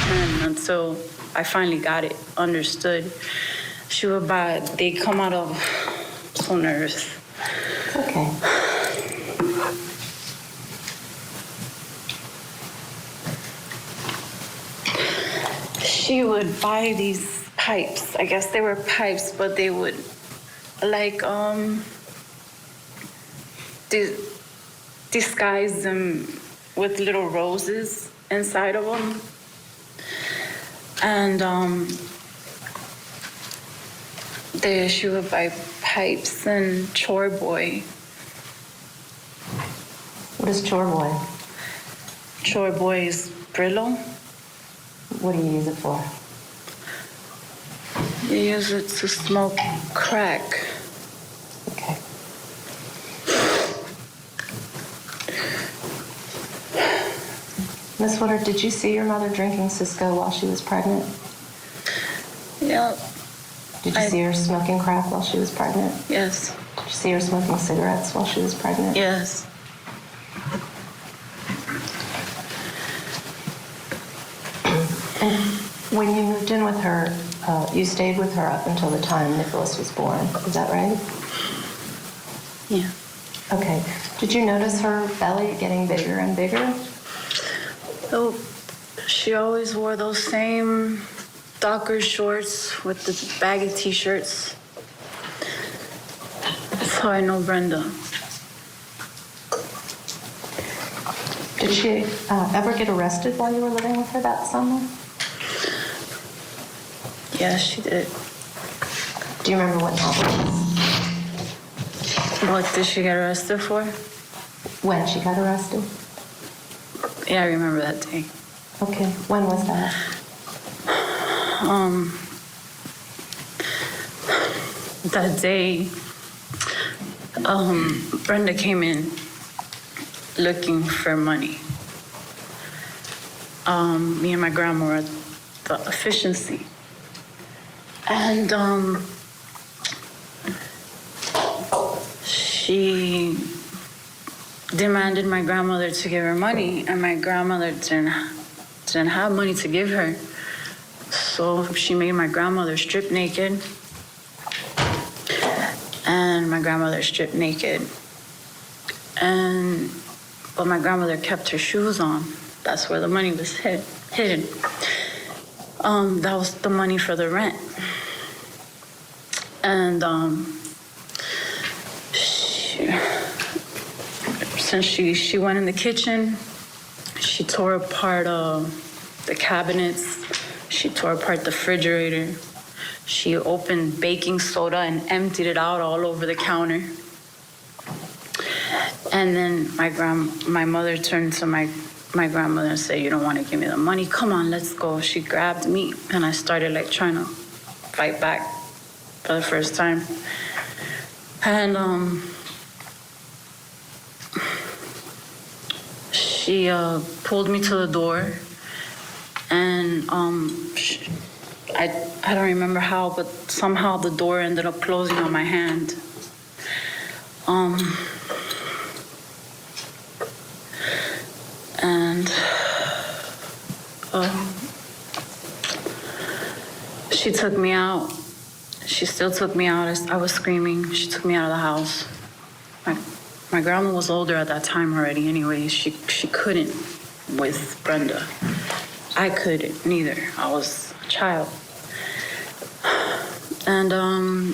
And until I finally got it understood, she would buy, they come out of, so nervous. It's okay. She would buy these pipes. I guess they were pipes, but they would like disguise them with little roses inside of them. And she would buy pipes and chore boy. What is chore boy? Chore boy is Brillo. What do you use it for? You use it to smoke crack. Okay. Miss Woodward, did you see your mother drinking Cisco while she was pregnant? Yeah. Did you see her smoking crack while she was pregnant? Yes. Did you see her smoking cigarettes while she was pregnant? Yes. When you moved in with her, you stayed with her up until the time Nikolas was born. Is that right? Yeah. Okay. Did you notice her belly getting bigger and bigger? Oh, she always wore those same darker shorts with the baggy t-shirts. That's how I know Brenda. Did she ever get arrested while you were living with her that summer? Yes, she did. Do you remember what happened? What did she get arrested for? When she got arrested? Yeah, I remember that day. Okay, when was that? That day, Brenda came in looking for money. Me and my grandma were at the efficiency. And she demanded my grandmother to give her money, and my grandmother didn't have money to give her. So she made my grandmother strip naked, and my grandmother stripped naked. But my grandmother kept her shoes on. That's where the money was hidden. That was the money for the rent. And since she went in the kitchen, she tore apart the cabinets. She tore apart the refrigerator. She opened baking soda and emptied it out all over the counter. And then my mother turned to my grandmother and said, "You don't want to give me the money? Come on, let's go." She grabbed me, and I started like trying to fight back for the first time. And she pulled me to the door, and I don't remember how, but somehow the door ended up closing on my hand. And she took me out. She still took me out. I was screaming. She took me out of the house. My grandma was older at that time already anyway. She couldn't with Brenda. I couldn't neither. I was a child. And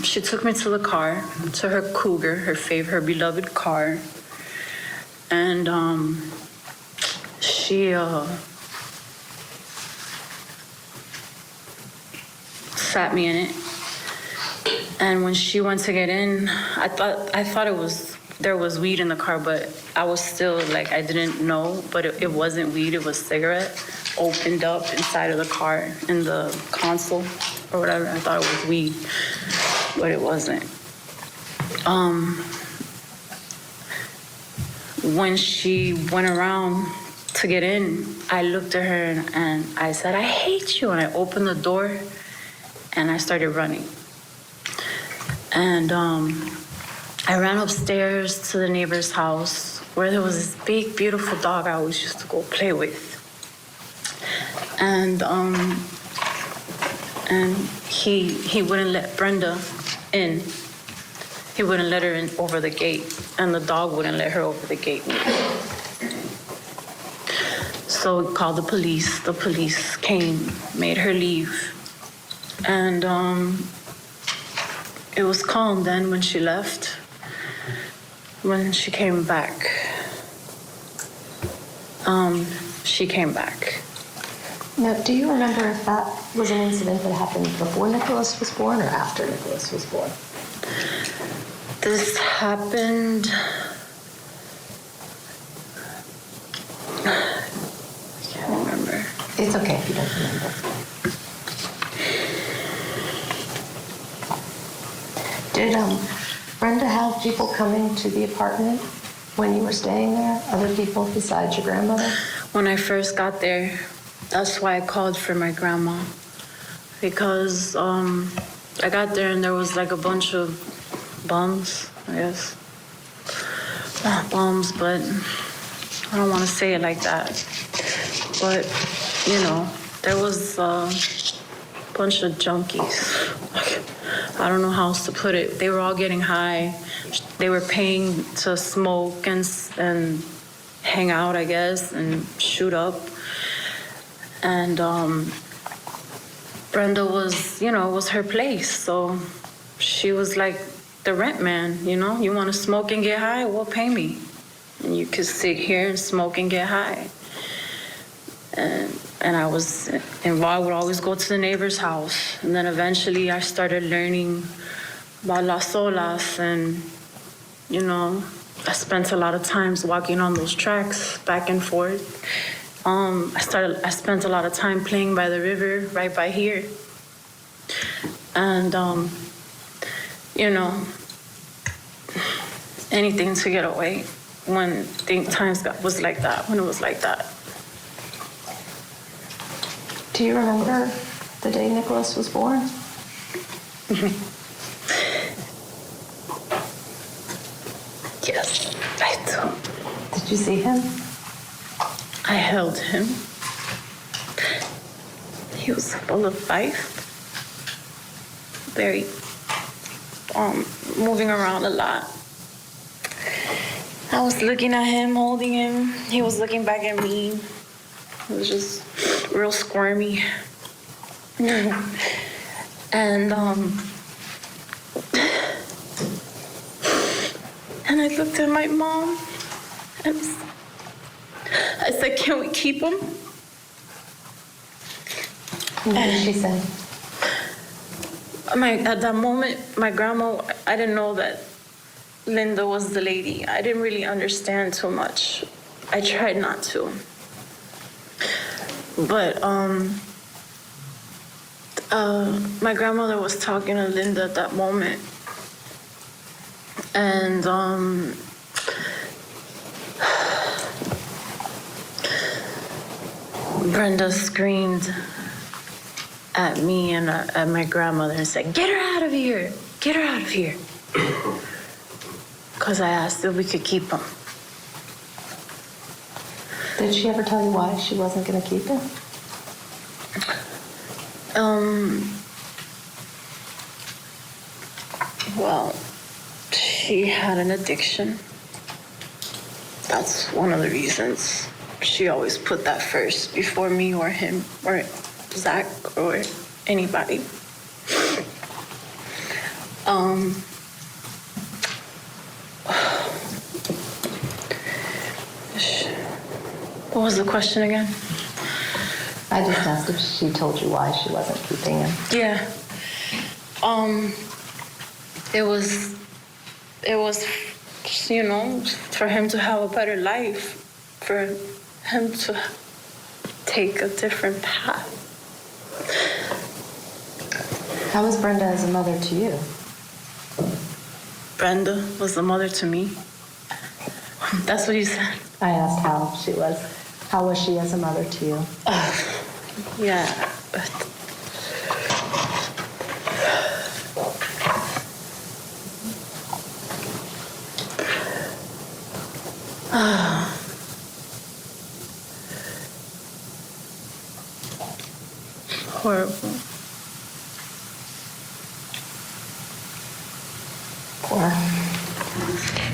she took me to the car, to her Cougar, her beloved car. And she sat me in it. And when she went to get in, I thought there was weed in the car, but I was still like, I didn't know, but it wasn't weed, it was cigarette opened up inside of the car in the console or whatever. I thought it was weed, but it wasn't. When she went around to get in, I looked at her and I said, "I hate you." And I opened the door and I started running. And I ran upstairs to the neighbor's house where there was this big, beautiful dog I always used to go play with. and he wouldn't let Brenda in. He wouldn't let her in over the gate, and the dog wouldn't let her over the gate. So we called the police. The police came, made her leave, and it was calm then when she left. When she came back, she came back. Now, do you remember if that was an incident that happened before Nikolas was born or after Nikolas was born? This happened. I can't remember. It's okay if you don't remember. Did Brenda have people coming to the apartment when you were staying there? Other people besides your grandmother? When I first got there, that's why I called for my grandma. Because I got there and there was like a bunch of bums, I guess. Not bums, but I don't want to say it like that. But, you know, there was a bunch of junkies. I don't know how else to put it. They were all getting high. They were paying to smoke and hang out, I guess, and shoot up. And Brenda was, you know, it was her place. So she was like the rent man, you know. You want to smoke and get high? Well, pay me. And you could sit here and smoke and get high. And I was involved. I would always go to the neighbor's house. And then eventually I started learning about las olas. And, you know, I spent a lot of times walking on those tracks back and forth. I spent a lot of time playing by the river right by here. And, you know, anything to get away when times was like that, when it was like that. Do you remember the day Nikolas was born? Yes, I do. Did you see him? I held him. He was full of life. Very, moving around a lot. I was looking at him, holding him. He was looking back at me. It was just real squirmy. And I looked at my mom and I said, "Can we keep him?" What did she say? At that moment, my grandma, I didn't know that Linda was the lady. I didn't really understand too much. I tried not to. But my grandmother was talking to Linda at that moment. And Brenda screamed at me and at my grandmother and said, "Get her out of here! Get her out of here!" Because I asked if we could keep him. Did she ever tell you why she wasn't going to keep him? Well, she had an addiction. That's one of the reasons. She always put that first before me or him or Zach or anybody. What was the question again? I just asked if she told you why she wasn't keeping him. Yeah. It was, you know, for him to have a better life, for him to take a different path. How was Brenda as a mother to you? Brenda was a mother to me. That's what you said. I asked how she was. How was she as a mother to you? Yeah. Horrible. Poor.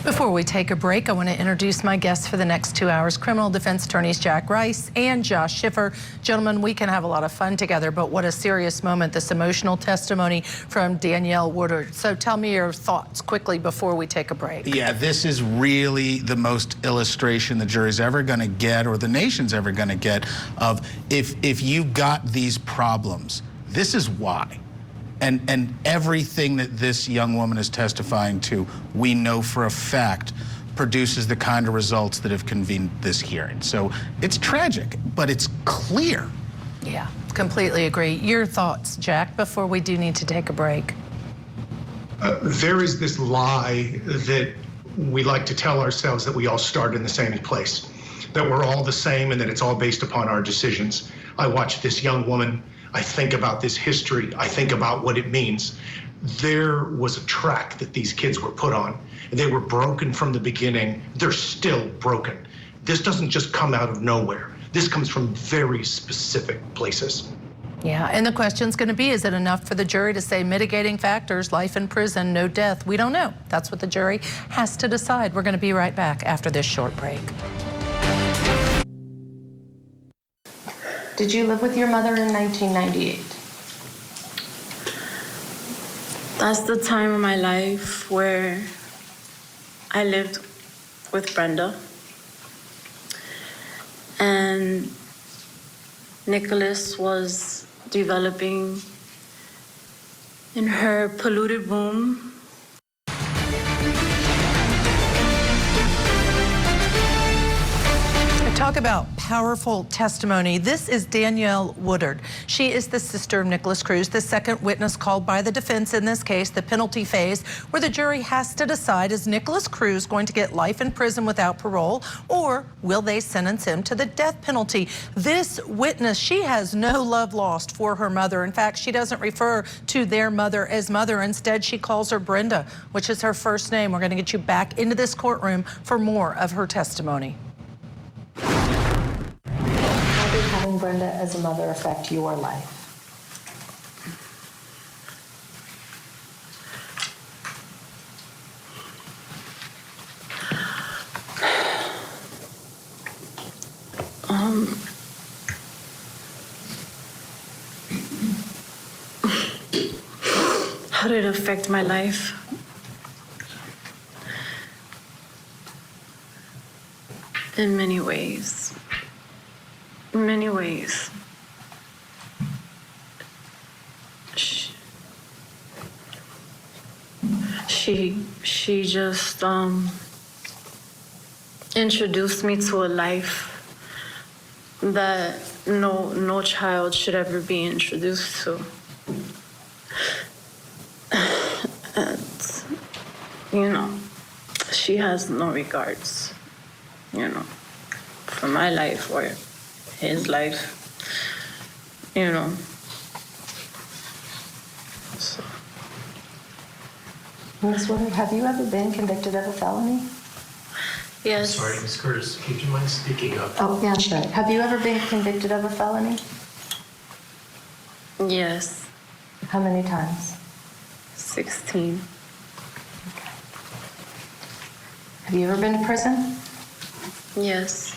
Before we take a break, I want to introduce my guests for the next 2 hours, criminal defense attorneys Jack Rice and Josh Schiffer. Gentlemen, we can have a lot of fun together, but what a serious moment, this emotional testimony from Danielle Woodward. So tell me your thoughts quickly before we take a break. Yeah, this is really the most illustration the jury's ever going to get, or the nation's ever going to get, of if you got these problems, this is why. And everything that this young woman is testifying to, we know for a fact, produces the kind of results that have convened this hearing. So it's tragic, but it's clear. Yeah, completely agree. Your thoughts, Jack, before we do need to take a break. There is this lie that we like to tell ourselves, that we all start in the same place, that we're all the same, and that it's all based upon our decisions. I watch this young woman, I think about this history, I think about what it means. There was a track that these kids were put on. They were broken from the beginning. They're still broken. This doesn't just come out of nowhere. This comes from very specific places. Yeah, and the question's going to be, is it enough for the jury to say mitigating factors, life in prison, no death? We don't know. That's what the jury has to decide. We're going to be right back after this short break. Did you live with your mother in 1998? That's the time of my life where I lived with Brenda. And Nikolas was developing in her polluted womb. Talk about powerful testimony. This is Danielle Woodward. She is the sister of Nikolas Cruz, the second witness called by the defense in this case, the penalty phase, where the jury has to decide, is Nikolas Cruz going to get life in prison without parole, or will they sentence him to the death penalty? This witness, she has no love lost for her mother. In fact, she doesn't refer to their mother as mother. Instead, she calls her Brenda, which is her first name. We're going to get you back into this courtroom for more of her testimony. How did having Brenda as a mother affect your life? How did it affect my life? In many ways. In many ways. She just introduced me to a life that no child should ever be introduced to. And, you know, she has no regards, you know, for my life or his life, you know. So. Ms. Woodward, have you ever been convicted of a felony? Yes. Sorry, Ms. Curtis, would you mind speaking up? Oh, yeah, sure. Have you ever been convicted of a felony? Yes. How many times? 16. Okay. Have you ever been to prison? Yes.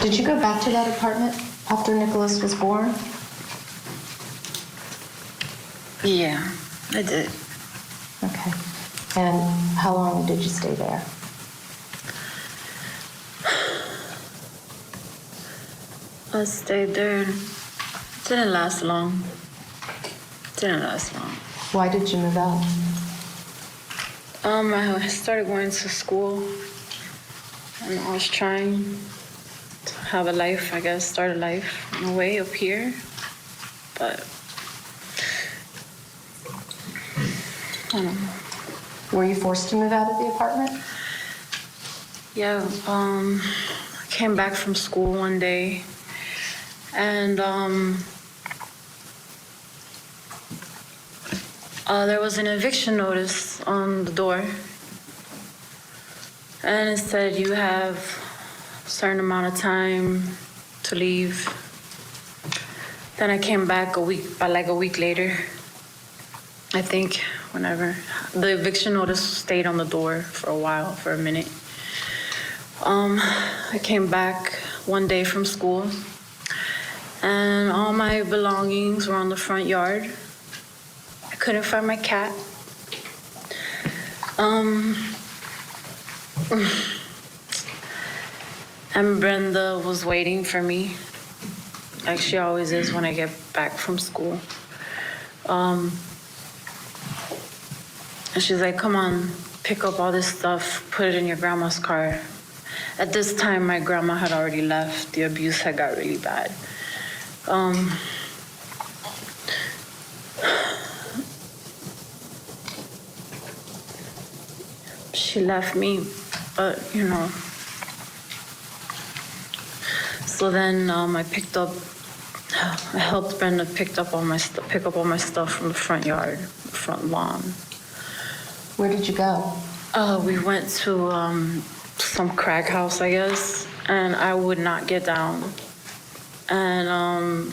Did you go back to that apartment after Nikolas was born? Yeah, I did. Okay. And how long did you stay there? I stayed there. Didn't last long. Didn't last long. Why did you move out? I started going to school, and I was trying to have a life, I guess, start a life in a way up here, but I don't know. Were you forced to move out of the apartment? Yeah, I came back from school one day, and there was an eviction notice on the door, And it said you have a certain amount of time to leave. Then I came back a week later, I think, whenever. The eviction notice stayed on the door for a while, for a minute. I came back one day from school, and all my belongings were on the front yard. I couldn't find my cat. And Brenda was waiting for me, like she always is when I get back from school. And she's like, come on, pick up all this stuff, put it in your grandma's car. At this time, my grandma had already left. The abuse had got really bad. She left me, but you know. So then I helped Brenda pick up all my stuff from the front yard, front lawn. Where did you go? We went to some crack house, I guess, and I would not get down. And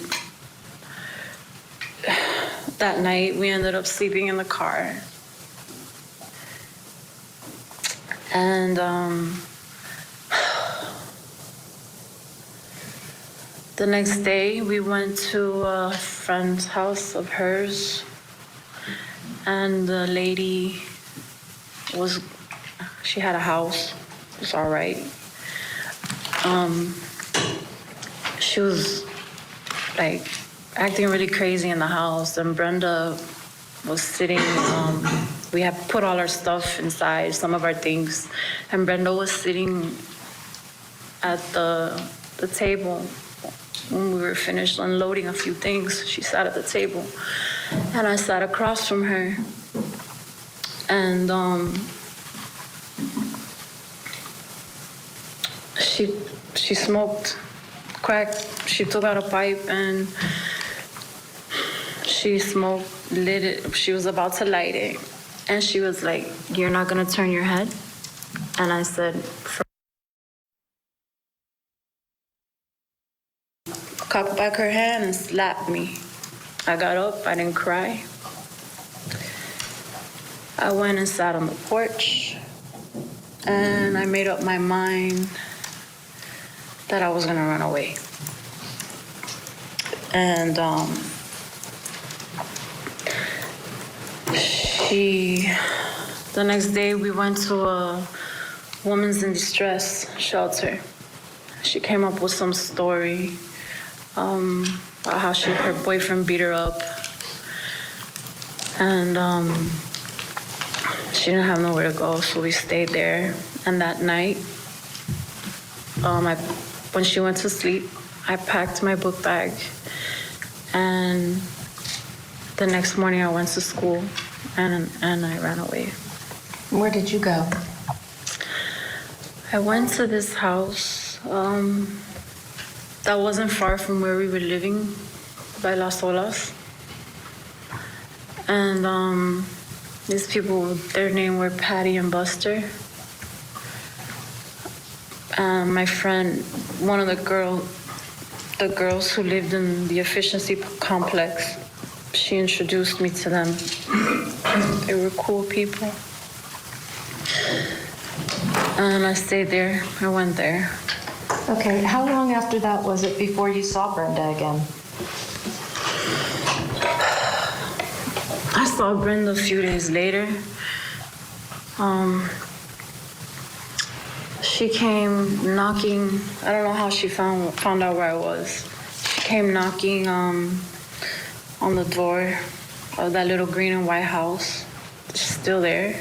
that night we ended up sleeping in the car. And the next day we went to a friend's house of hers, and the lady she had a house. It was all right. She was like acting really crazy in the house, and Brenda was sitting, we had put all our stuff inside, some of our things, and Brenda was sitting at the table when we were finished unloading a few things. She sat at the table, and I sat across from her, and she smoked crack. She took out a pipe and she lit it. She was about to light it, and she was like, "You're not gonna turn your head?" And I said, cocked back her hand and slapped me. I got up, I didn't cry. I went and sat on the porch, and I made up my mind that I was gonna run away. And the next day we went to a women's in distress shelter. She came up with some story about how her boyfriend beat her up, and she didn't have nowhere to go, so we stayed there. And that night, when she went to sleep, I packed my book bag, and the next morning I went to school, and I ran away. Where did you go? I went to this house that wasn't far from where we were living, by Las Olas. And these people, their name were Patty and Buster. My friend, one of the girls who lived in the efficiency complex, she introduced me to them. They were cool people. And I stayed there. I went there. Okay, how long after that was it before you saw Brenda again? I saw Brenda a few days later. She came knocking. I don't know how she found out where I was. She came knocking on the door of that little green and white house. She's still there.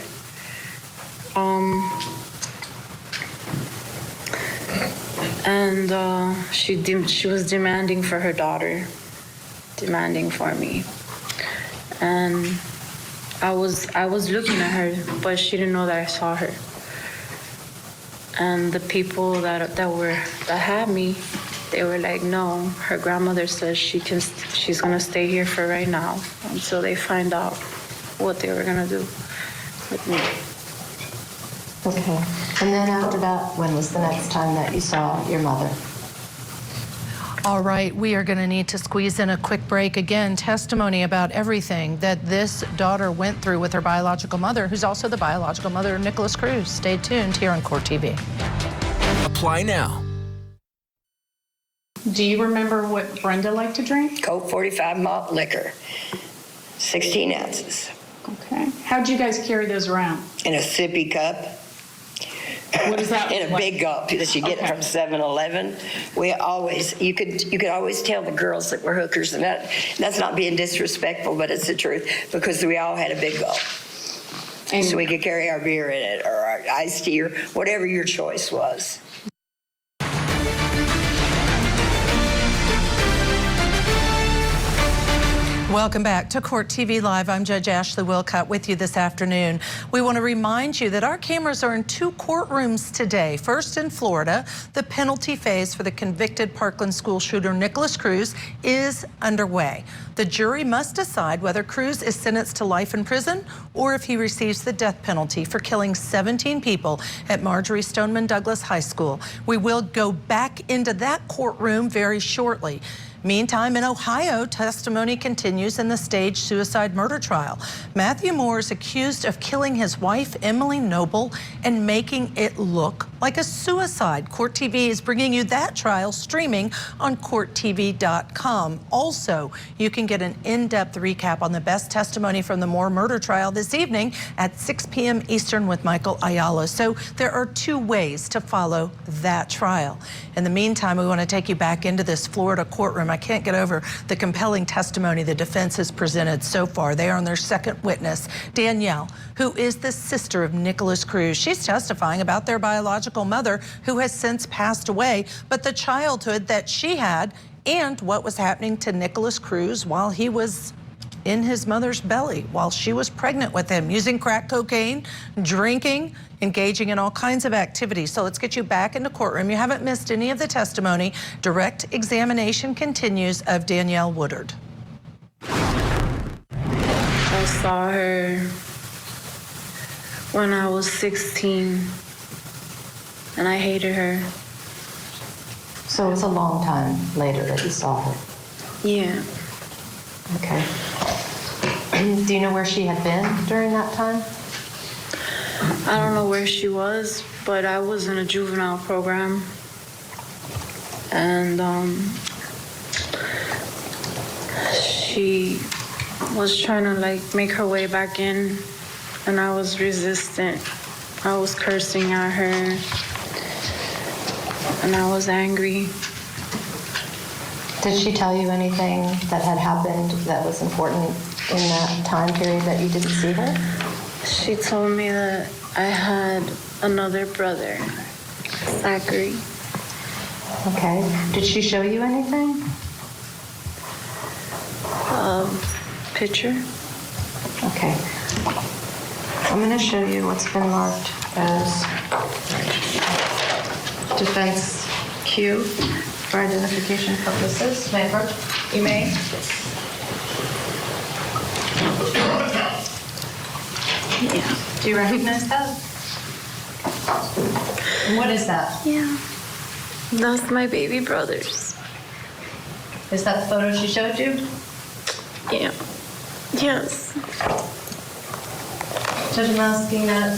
And she was demanding for her daughter, demanding for me. And I was looking at her, but she didn't know that I saw her. And the people that had me, they were like, no, her grandmother says she's gonna stay here for right now until they find out what they were gonna do with me. Okay. And then after that, when was the next time that you saw your mother? All right, we are going to need to squeeze in a quick break. Again, testimony about everything that this daughter went through with her biological mother, who's also the biological mother of Nikolas Cruz. Stay tuned here on Court TV. Apply now. Do you remember what Brenda liked to drink? Coke 45 malt liquor, 16 ounces, Okay. How'd you guys carry those around? in a sippy cup. What is that? In a big gulp that you get Okay. from 7-Eleven. You could always tell the girls that were hookers, and that's not being disrespectful, but it's the truth, because we all had a big gulp. And So we could carry our beer in it, or our iced tea, or whatever your choice was. Welcome back to Court TV Live. I'm Judge Ashley Wilcott with you this afternoon. We want to remind you that our cameras are in 2 courtrooms today. First in Florida, the penalty phase for the convicted Parkland school shooter Nikolas Cruz is underway. The jury must decide whether Cruz is sentenced to life in prison or if he receives the death penalty for killing 17 people at Marjorie Stoneman Douglas High School. We will go back into that courtroom very shortly. Meantime, in Ohio, testimony continues in the staged suicide murder trial. Matthew Moore is accused of killing his wife, Emily Noble, and making it look like a suicide. Court TV is bringing you that trial streaming on CourtTV.com. Also, you can get an in-depth recap on the best testimony from the Moore murder trial this evening at 6 p.m. Eastern with Michael Ayala. So there are 2 ways to follow that trial. In the meantime, we want to take you back into this Florida courtroom. I can't get over the compelling testimony the defense has presented so far. They are on their second witness, Danielle, who is the sister of Nikolas Cruz. She's testifying about their biological mother, who has since passed away, but the childhood that she had and what was happening to Nikolas Cruz while he was in his mother's belly, while she was pregnant with him, using crack cocaine, drinking, engaging in all kinds of activities. So let's get you back in the courtroom. You haven't missed any of the testimony. Direct examination continues of Danielle Woodward. I saw her when I was 16, and I hated her. So it was a long time later that you saw her. Yeah. Okay. Do you know where she had been during that time? I don't know where she was, but I was in a juvenile program. And she was trying to make her way back in, and I was resistant. I was cursing at her, and I was angry. Did she tell you anything that had happened that was important in that time period that you didn't see her? She told me that I had another brother, Zachary. Okay. Did she show you anything? Picture. Okay. I'm going to show you what's been marked as defense Q for identification purposes. May I approach? You may. Yeah. Do you recognize that? What is that? Yeah. That's my baby brothers. Is that the photo she showed you? Yeah. Yes. Judge, I'm asking that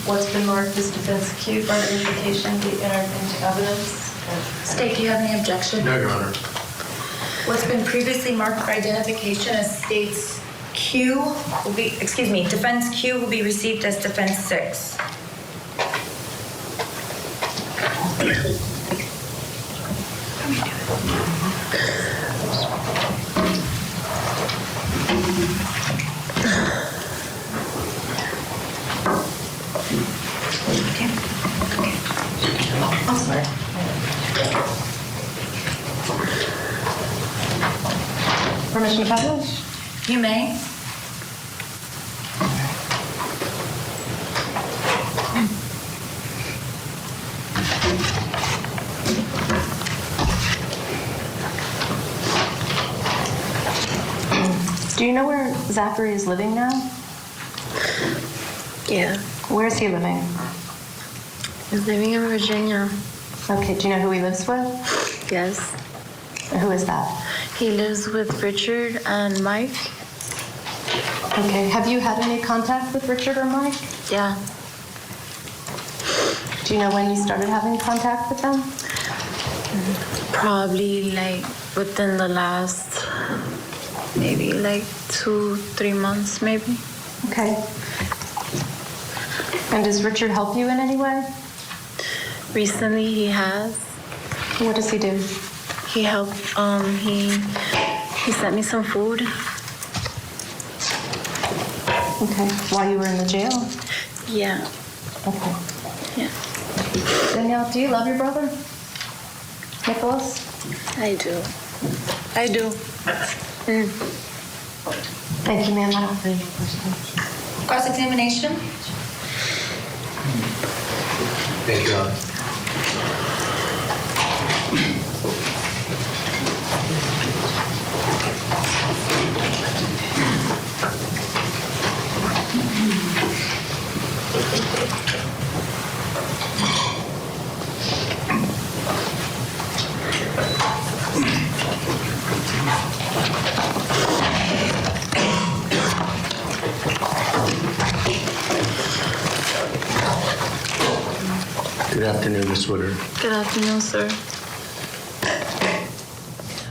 what's been marked as defense Q for identification be entered into evidence. State, do you have any objection? No, Your Honor. What's been previously marked for identification as states Q will be, defense Q will be received as defense 6. I'm sorry. Permission to publish? You may. Do you know where Zachary is living now? Yeah. Where is he living? He's living in Virginia. Okay, do you know who he lives with? Yes. Who is that? He lives with Richard and Mike. Okay, have you had any contact with Richard or Mike? Yeah. Do you know when you started having contact with them? Probably like within the last maybe like 2-3 months maybe. Okay. And does Richard help you in any way? Recently he has. What does he do? He helped, he sent me some food. Okay, while you were in the jail? Yeah. Okay. Yeah. Danielle, do you love your brother? Nikolas? I do. I do. Thank you, ma'am. I don't have any questions. Cross-examination? Thank you, Alex. Good afternoon, Ms. Woodward. Good afternoon, sir.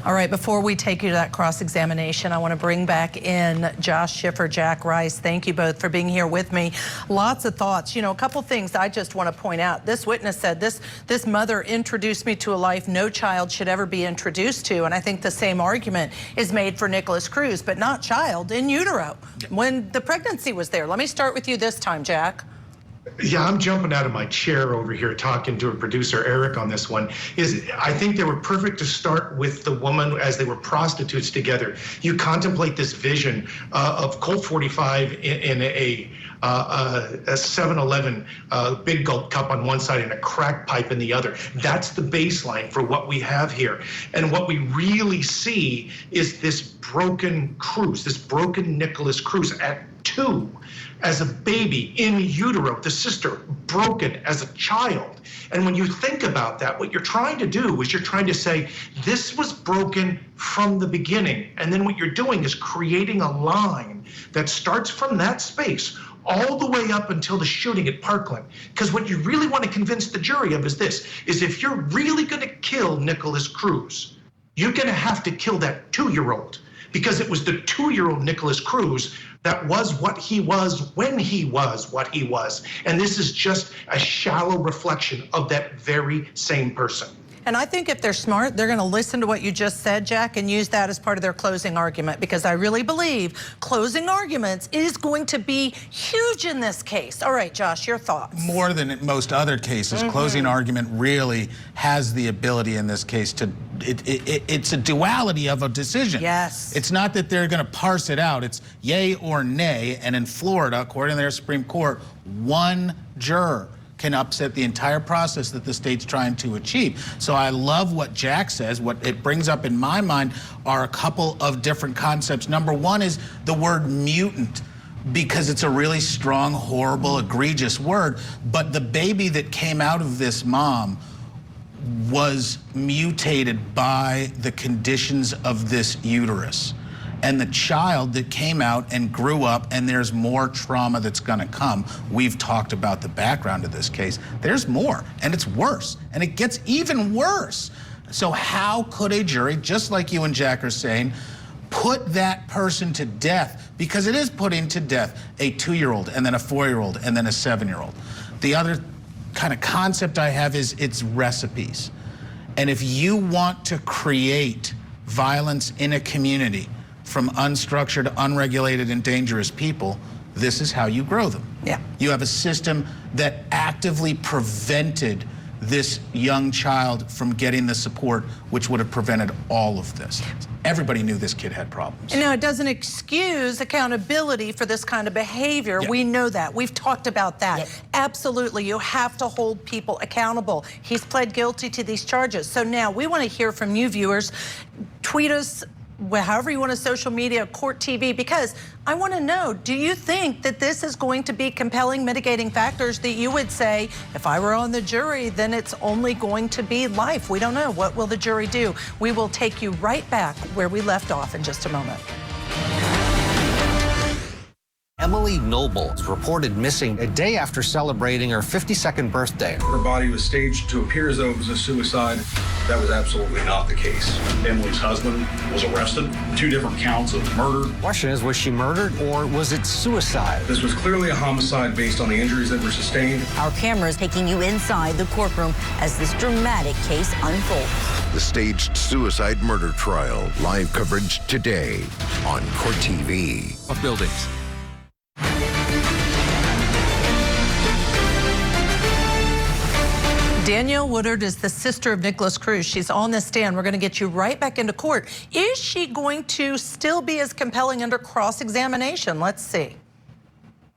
All right, before we take you to that cross-examination, I want to bring back in Josh Schiffer, Jack Rice. Thank you both for being here with me. Lots of thoughts. You know, a couple things I just want to point out. This witness said this mother introduced me to a life no child should ever be introduced to, and I think the same argument is made for Nikolas Cruz, but not child in utero when the pregnancy was there. Let me start with you this time, Jack. Yeah, I'm jumping out of my chair over here talking to a producer, Eric, on this one. I think they were perfect to start with the woman as they were prostitutes together. You contemplate this vision of Colt 45 in a 7-Eleven big gulp cup on one side and a crack pipe in the other. That's the baseline for what we have here. And what we really see is this broken Cruz, this broken Nikolas Cruz at 2. As a baby in utero, the sister broken as a child. And when you think about that, what you're trying to do is you're trying to say, this was broken from the beginning. And then what you're doing is creating a line that starts from that space all the way up until the shooting at Parkland. Because what you really want to convince the jury of is this, is if you're really going to kill Nikolas Cruz, you're going to have to kill that 2-year-old. Because it was the 2-year-old Nikolas Cruz that was what he was when he was what he was. And this is just a shallow reflection of that very same person. And I think if they're smart, they're going to listen to what you just said, Jack, and use that as part of their closing argument, because I really believe closing arguments is going to be huge in this case. All right, Josh, your thoughts. More than in most other cases, closing argument really has the ability in this case to, it's a duality of a decision. Yes. It's not that they're going to parse it out. It's yay or nay. And in Florida, according to their Supreme Court, one juror can upset the entire process that the state's trying to achieve. So I love what Jack says. What it brings up in my mind are a couple of different concepts. Number one is the word mutant, because it's a really strong, horrible, egregious word. But the baby that came out of this mom was mutated by the conditions of this uterus. And the child that came out and grew up, and there's more trauma that's going to come. We've talked about the background of this case. There's more, and it's worse, and it gets even worse. So how could a jury, just like you and Jack are saying, put that person to death? Because it is putting to death a 2-year-old, and then a 4-year-old, and then a 7-year-old. The other kind of concept I have is it's recipes. And if you want to create violence in a community from unstructured, unregulated, and dangerous people, this is how you grow them. Yeah. You have a system that actively prevented this young child from getting the support which would have prevented all of this. Everybody knew this kid had problems. And now, it doesn't excuse accountability for this kind of behavior. Yep. We know that. We've talked about that. Yep. Absolutely. You have to hold people accountable. He's pled guilty to these charges. So now we want to hear from you viewers. Tweet us however you want to social media, court TV, because I want to know, do you think that this is going to be compelling mitigating factors that you would say, if I were on the jury, then it's only going to be life? We don't know. What will the jury do? We will take you right back where we left off in just a moment. Emily Noble was reported missing a day after celebrating her 52nd birthday. Her body was staged to appear as though it was a suicide. That was absolutely not the case. Emily's husband was arrested. 2 different counts of murder. The question is, was she murdered or was it suicide? This was clearly a homicide based on the injuries that were sustained. Our cameras taking you inside the courtroom as this dramatic case unfolds. The staged suicide murder trial. Live coverage today on Court TV. Of buildings. Danielle Woodward is the sister of Nikolas Cruz. She's on the stand. We're going to get you right back into court. Is she going to still be as compelling under cross-examination? Let's see.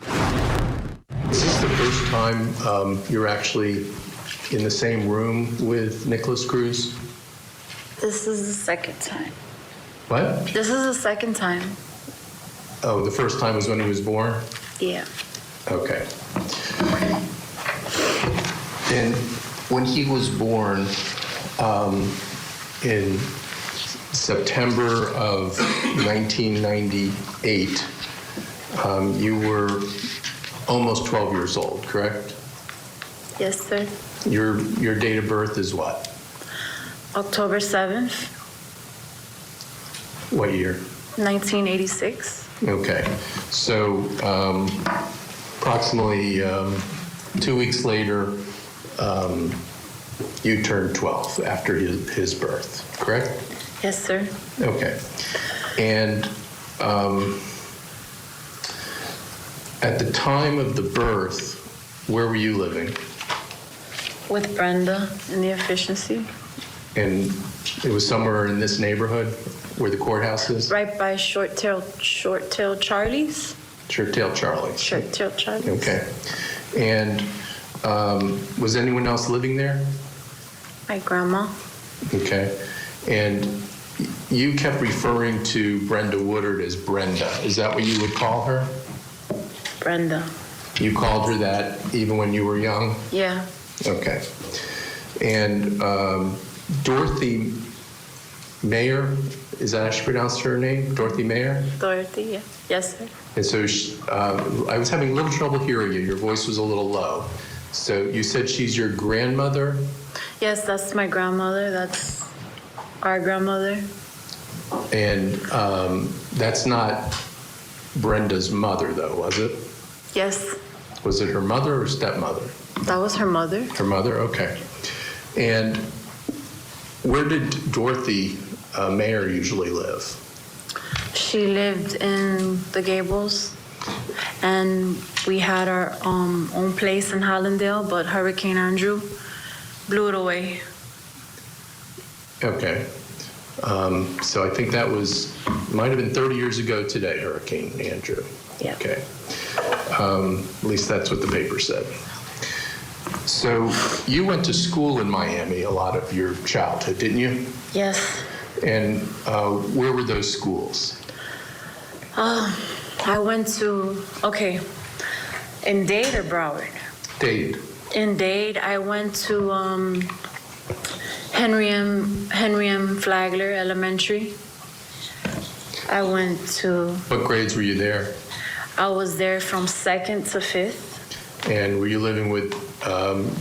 Is this the first time you're actually in the same room with Nikolas Cruz? This is the second time. What? This is the second time. Oh, the first time was when he was born? Yeah. Okay. And when he was born in September of 1998, you were almost 12 years old, correct? Yes, sir. Your date of birth is what? October 7th, What year? 1986. Okay. So approximately 2 weeks later, you turned 12 after his birth, correct? Yes, sir. Okay. And at the time of the birth, where were you living? With Brenda in the efficiency. And it was somewhere in this neighborhood where the courthouse is? Right by Short Tail Charlie's. Short Tail Charlie's. Short Tail Charlie's. Okay. And was anyone else living there? My grandma. Okay. And you kept referring to Brenda Woodward as Brenda. Is that what you would call her? Brenda. You called her that even when you were young? Yeah. Okay. And Dorothy Mayer, is that how she pronounced her name? Dorothy Mayer? Dorothy, yeah. Yes, sir. And so I was having a little trouble hearing you. Your voice was a little low. So you said she's your grandmother? Yes, that's my grandmother. That's our grandmother. And that's not Brenda's mother, though, was it? Yes. Was it her mother or stepmother? That was her mother. Her mother, okay. And where did Dorothy Mayer usually live? She lived in the Gables, and we had our own place in Hallandale, but Hurricane Andrew blew it away. Okay. So I think that might have been 30 years ago today, Hurricane Andrew. Yeah. Okay. At least that's what the paper said. So you went to school in Miami a lot of your childhood, didn't you? Yes. And where were those schools? I went to, in Dade or Broward? Dade. In Dade, I went to Henry M. Flagler Elementary. I went to... What grades were you there? I was there from 2nd to 5th. And were you living with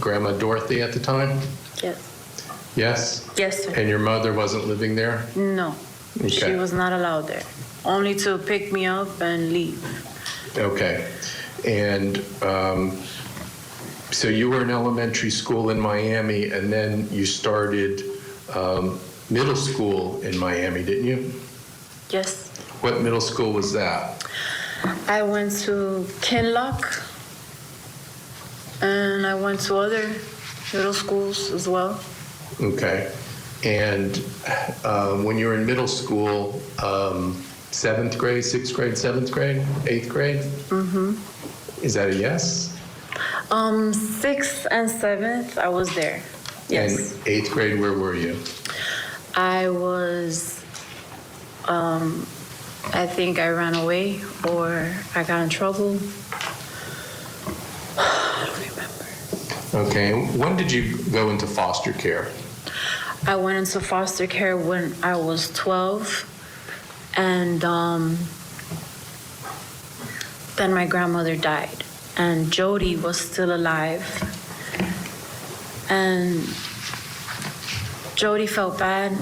Grandma Dorothy at the time? Yes. Yes? Yes, sir. And your mother wasn't living there? No. Okay. She was not allowed there. Only to pick me up and leave. Okay. And so you were in elementary school in Miami, and then you started middle school in Miami, didn't you? Yes. What middle school was that? I went to Kinlock, and I went to other middle schools as well. Okay. And when you were in middle school, 7th grade, 6th grade, 7th grade, 8th grade? Mm-hmm. Is that a yes? 6th and 7th, I was there. Yes. And 8th grade, where were you? I was I think I ran away or I got in trouble. I don't remember. Okay, when did you go into foster care? I went into foster care when I was 12, and then my grandmother died, and Jody was still alive. And Jody felt bad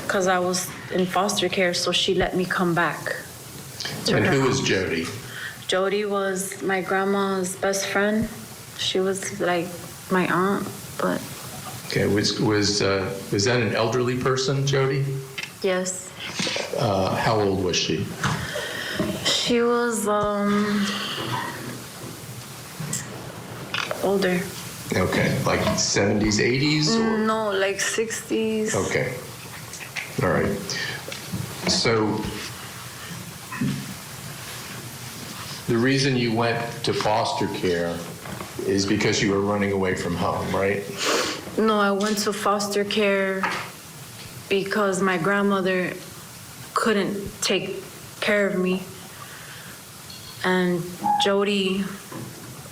because I was in foster care, so she let me come back. And who was Jody? Jody was my grandma's best friend. She was like my aunt, but. Okay, was that an elderly person, Jody? Yes. How old was she? She was older. Okay, like 70s, 80s? Or? No, like 60s. Okay, all right. So the reason you went to foster care is because you were running away from home, right? No, I went to foster care because my grandmother couldn't take care of me. And Jody,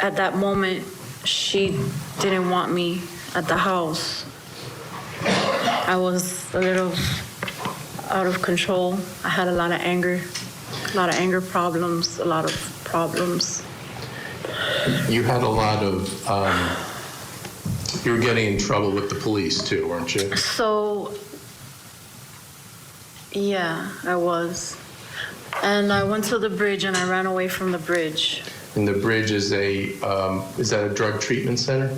at that moment, she didn't want me at the house. I was a little out of control. I had a lot of anger problems, a lot of problems. You had a lot of, you were getting in trouble with the police too, weren't you? So, yeah, I was. And I went to the bridge and I ran away from the bridge. And the bridge is is that a drug treatment center?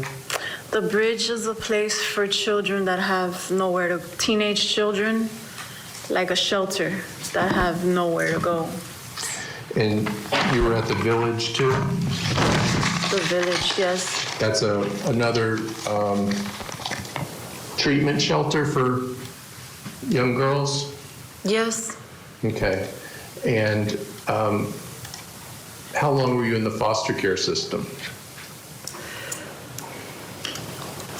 The bridge is a place for children that have nowhere to, teenage children, like a shelter that have nowhere to go. And you were at the village too? The village, yes. That's another treatment shelter for young girls? Yes. Okay. And how long were you in the foster care system?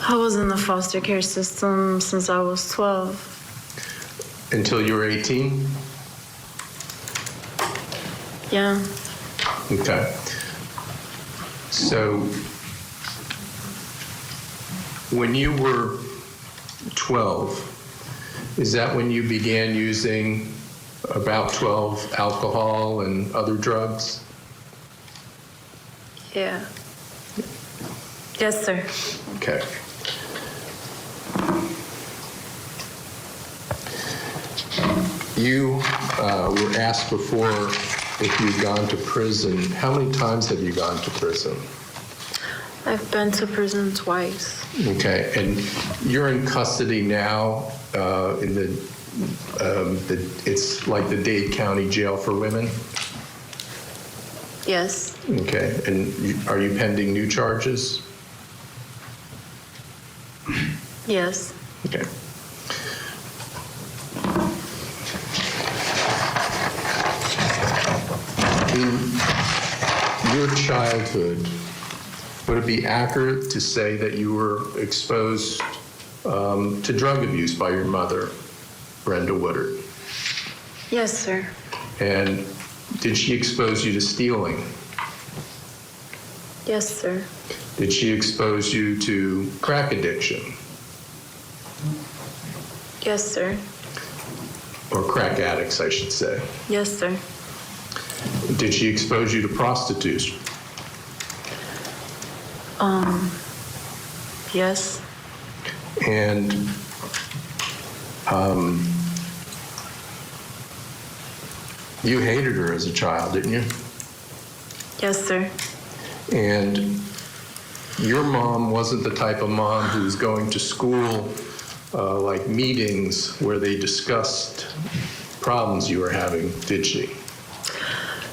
I was in the foster care system since I was 12. Until you were 18? Yeah. Okay. So when you were 12, is that when you began using about 12 alcohol and other drugs? Yeah. Yes, sir. Okay. You were asked before if you'd gone to prison. How many times have you gone to prison? I've been to prison twice. Okay, and you're in custody now in it's like the Dade County Jail for Women? Yes. Okay, and are you pending new charges? Yes. Okay. In your childhood, would it be accurate to say that you were exposed to drug abuse by your mother, Brenda Woodward? Yes, sir. And did she expose you to stealing? Yes, sir. Did she expose you to crack addiction? Yes, sir. Or crack addicts, I should say. Yes, sir. Did she expose you to prostitution? Yes. And you hated her as a child, didn't you? Yes, sir. And your mom wasn't the type of mom who was going to school like meetings where they discussed problems you were having, did she?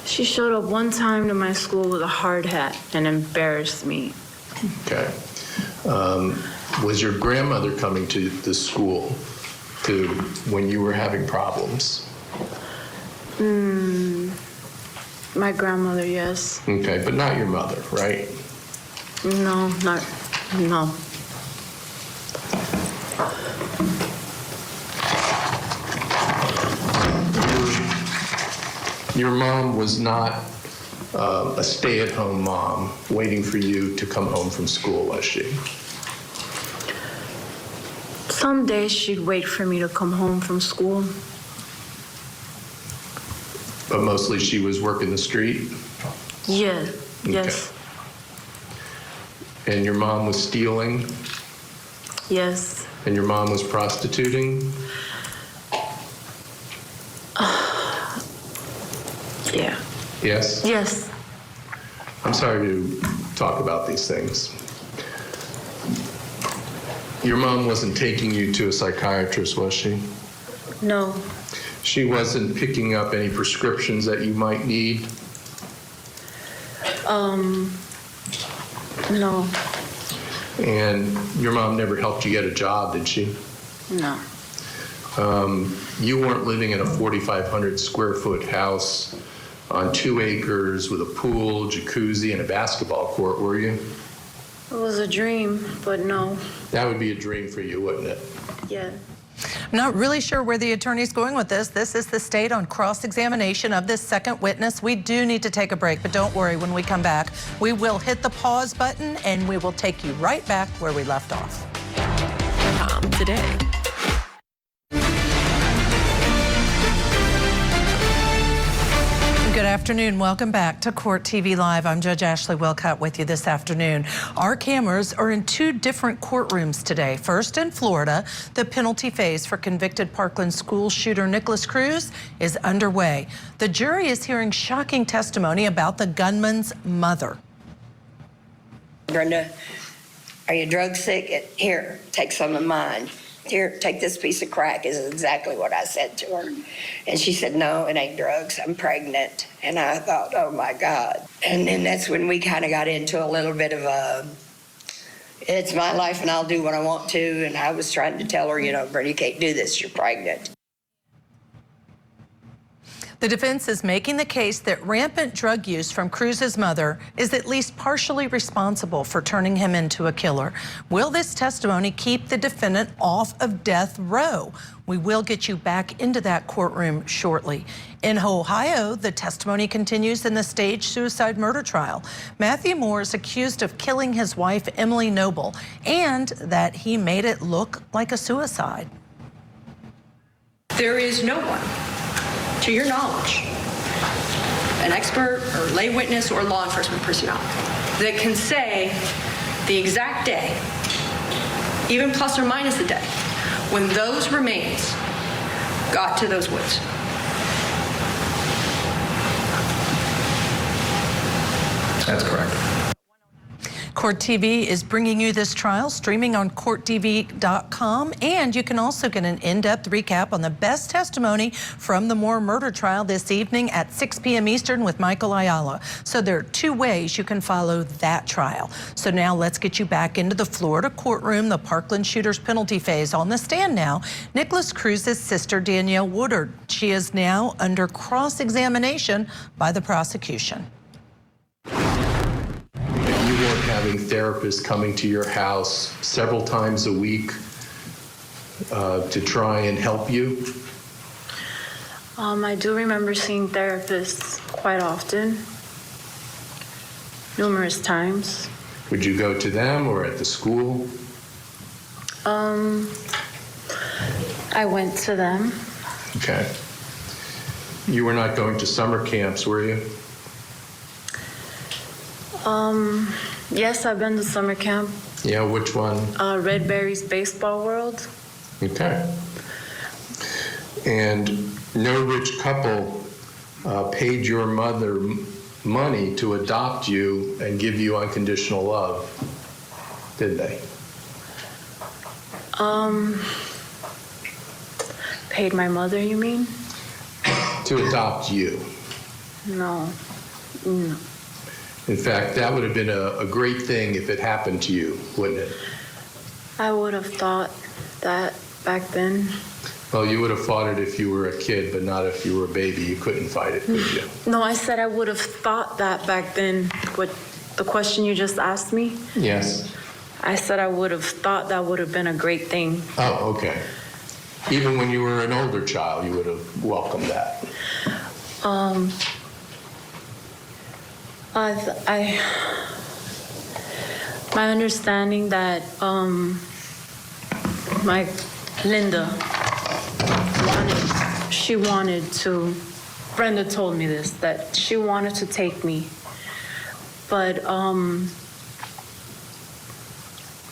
She showed up one time to my school with a hard hat and embarrassed me. Okay. Was your grandmother coming to the school when you were having problems? My grandmother, yes. Okay, but not your mother, right? No. Your mom was not a stay-at-home mom waiting for you to come home from school, was she? Some days she'd wait for me to come home from school. But mostly she was working the street? Yeah, yes. And your mom was stealing? Yes. And your mom was prostituting? Yeah. Yes? Yes. I'm sorry to talk about these things. Your mom wasn't taking you to a psychiatrist, was she? No. She wasn't picking up any prescriptions that you might need? No. And your mom never helped you get a job, did she? No. You weren't living in a 4,500 square foot house on 2 acres with a pool, jacuzzi, and a basketball court, were you? It was a dream, but no. That would be a dream for you, wouldn't it? Yeah. I'm not really sure where the attorney's going with this. This is the state on cross-examination of this second witness. We do need to take a break, but don't worry, when we come back, we will hit the pause button and we will take you right back where we left off. Today. Good afternoon. Welcome back to Court TV Live. I'm Judge Ashley Wilcott with you this afternoon. Our cameras are in 2 different courtrooms today. First in Florida, the penalty phase for convicted Parkland school shooter Nikolas Cruz is underway. The jury is hearing shocking testimony about the gunman's mother. Brenda, are you drug sick? Here, take some of mine. Here, take this piece of crack, is exactly what I said to her. And she said, no, it ain't drugs, I'm pregnant. And I thought, oh my God. And then that's when we kind of got into a little bit of a, it's my life and I'll do what I want to. And I was trying to tell her, you know, Brenda, you can't do this, you're pregnant. The defense is making the case that rampant drug use from Cruz's mother is at least partially responsible for turning him into a killer. Will this testimony keep the defendant off of death row? We will get you back into that courtroom shortly. In Ohio, the testimony continues in the staged suicide murder trial. Matthew Moore is accused of killing his wife, Emily Noble, and that he made it look like a suicide. There is no one, to your knowledge, an expert or lay witness or law enforcement personnel that can say the exact day, even plus or minus the day, when those remains got to those woods. That's correct. Court TV is bringing you this trial, streaming on courttv.com, and you can also get an in-depth recap on the best testimony from the Moore murder trial this evening at 6 p.m. Eastern with Michael Ayala. So there are 2 ways you can follow that trial. So now let's get you back into the Florida courtroom, the Parkland shooter's penalty phase. On the stand now, Nikolas Cruz's sister, Danielle Woodward. She is now under cross-examination by the prosecution. You weren't having therapists coming to your house several times a week to try and help you? I do remember seeing therapists quite often, numerous times. Would you go to them or at the school? I went to them. Okay. You were not going to summer camps, were you? Yes, I've been to summer camp. Yeah, which one? Red Berry's Baseball World. Okay. And no rich couple paid your mother money to adopt you and give you unconditional love, did they? Paid my mother, you mean? To adopt you. No. No. In fact, that would have been a great thing if it happened to you, wouldn't it? I would have thought that back then. Well, you would have fought it if you were a kid, but not if you were a baby. You couldn't fight it, could you? No, I said I would have thought that back then. What the question you just asked me? Yes. I said I would have thought that would have been a great thing. Oh, okay. Even when you were an older child, you would have welcomed that. My understanding that my Linda wanted to. Brenda told me this, that she wanted to take me, but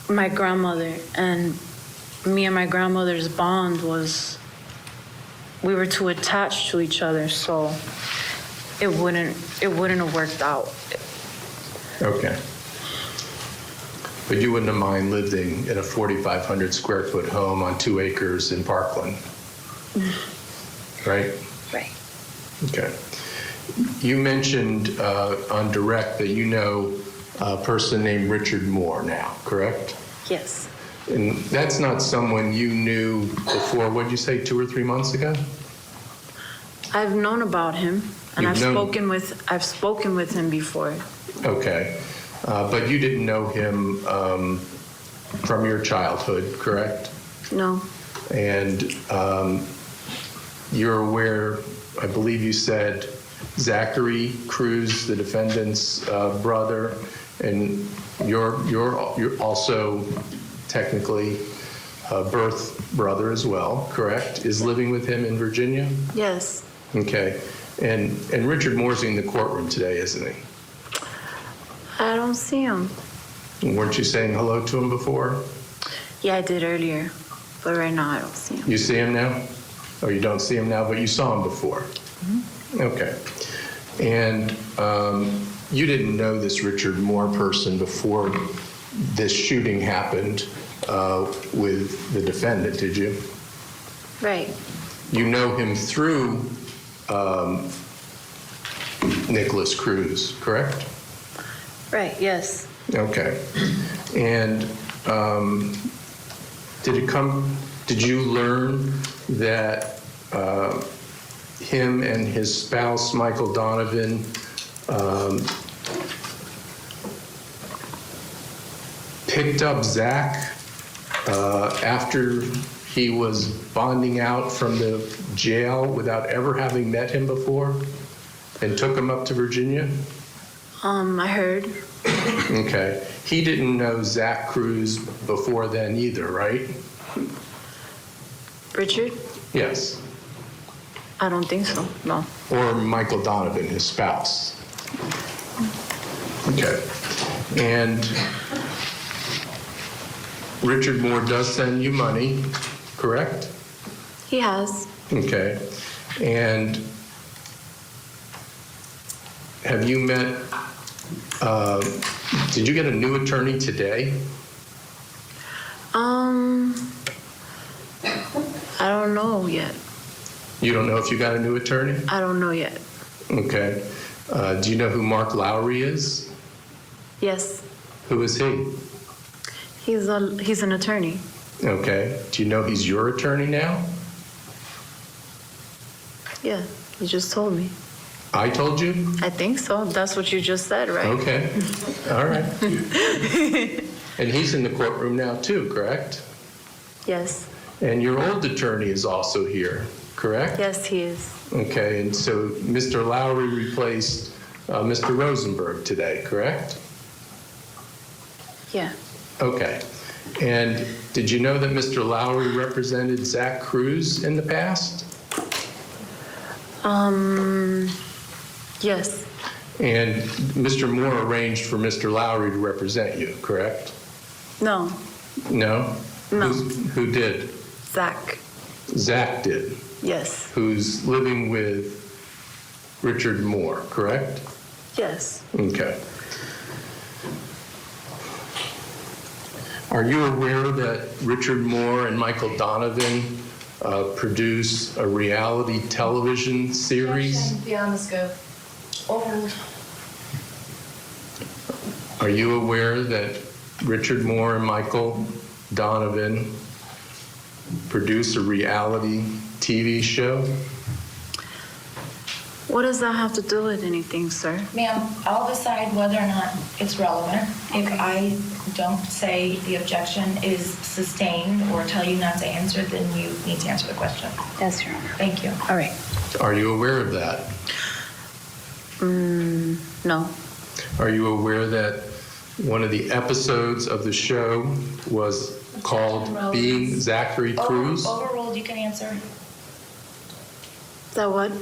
my grandmother and my grandmother's bond was, we were too attached to each other, so it wouldn't have worked out. Okay. But you wouldn't have mind living in a 4,500 square foot home on 2 acres in Parkland, right? Right. Okay. You mentioned on direct that you know a person named Richard Moore now, correct? Yes. And that's not someone you knew before, what'd you say, 2 or 3 months ago? I've known about him, and I've spoken with him before. Okay. But you didn't know him from your childhood, correct? No. And you're aware, I believe you said, Zachary Cruz, the defendant's brother, and you're also technically a birth brother as well, correct? Is living with him in Virginia? Yes. Okay. And Richard Moore's in the courtroom today, isn't he? I don't see him. Weren't you saying hello to him before? Yeah, I did earlier, but right now I don't see him. You see him now? Or you don't see him now, but you saw him before? Mm-hmm. Okay. And you didn't know this Richard Moore person before this shooting happened with the defendant, did you? Right. You know him through Nikolas Cruz, correct? Right, yes. Okay. And did you learn that him and his spouse, Michael Donovan, picked up Zach after he was bonding out from the jail without ever having met him before and took him up to Virginia? I heard. Okay. He didn't know Zach Cruz before then either, right? Richard? Yes. I don't think so, no. Or Michael Donovan, his spouse. Okay. And Richard Moore does send you money, correct? He has. Okay. And have you met, did you get a new attorney today? I don't know yet. You don't know if you got a new attorney? I don't know yet. Okay. Do you know who Mark Lowry is? Yes. Who is he? He's an attorney. Okay. Do you know he's your attorney now? Yeah, you just told me. I told you? I think so. That's what you just said, right? Okay. All right. And he's in the courtroom now too, correct? Yes. And your old attorney is also here, correct? Yes, he is. Okay, and so Mr. Lowry replaced Mr. Rosenberg today, correct? Yeah. Okay. And did you know that Mr. Lowry represented Zach Cruz in the past? Yes. And Mr. Moore arranged for Mr. Lowry to represent you, correct? No. No? No. Who did? Zach. Zach did. Yes. Who's living with Richard Moore, correct? Yes. Okay. Are you aware that Richard Moore and Michael Donovan produce a reality television series? Beyond the scope. Over. Are you aware that Richard Moore and Michael Donovan produce a reality TV show? What does that have to do with anything, sir? Ma'am, I'll decide whether or not it's relevant. If I don't say the objection is sustained or tell you not to answer, then you need to answer the question. Yes, Your Honor. Thank you. All right. Are you aware of that? No. Are you aware that one of the episodes of the show was called Being Zachary Cruz? Overruled, you can answer. That what?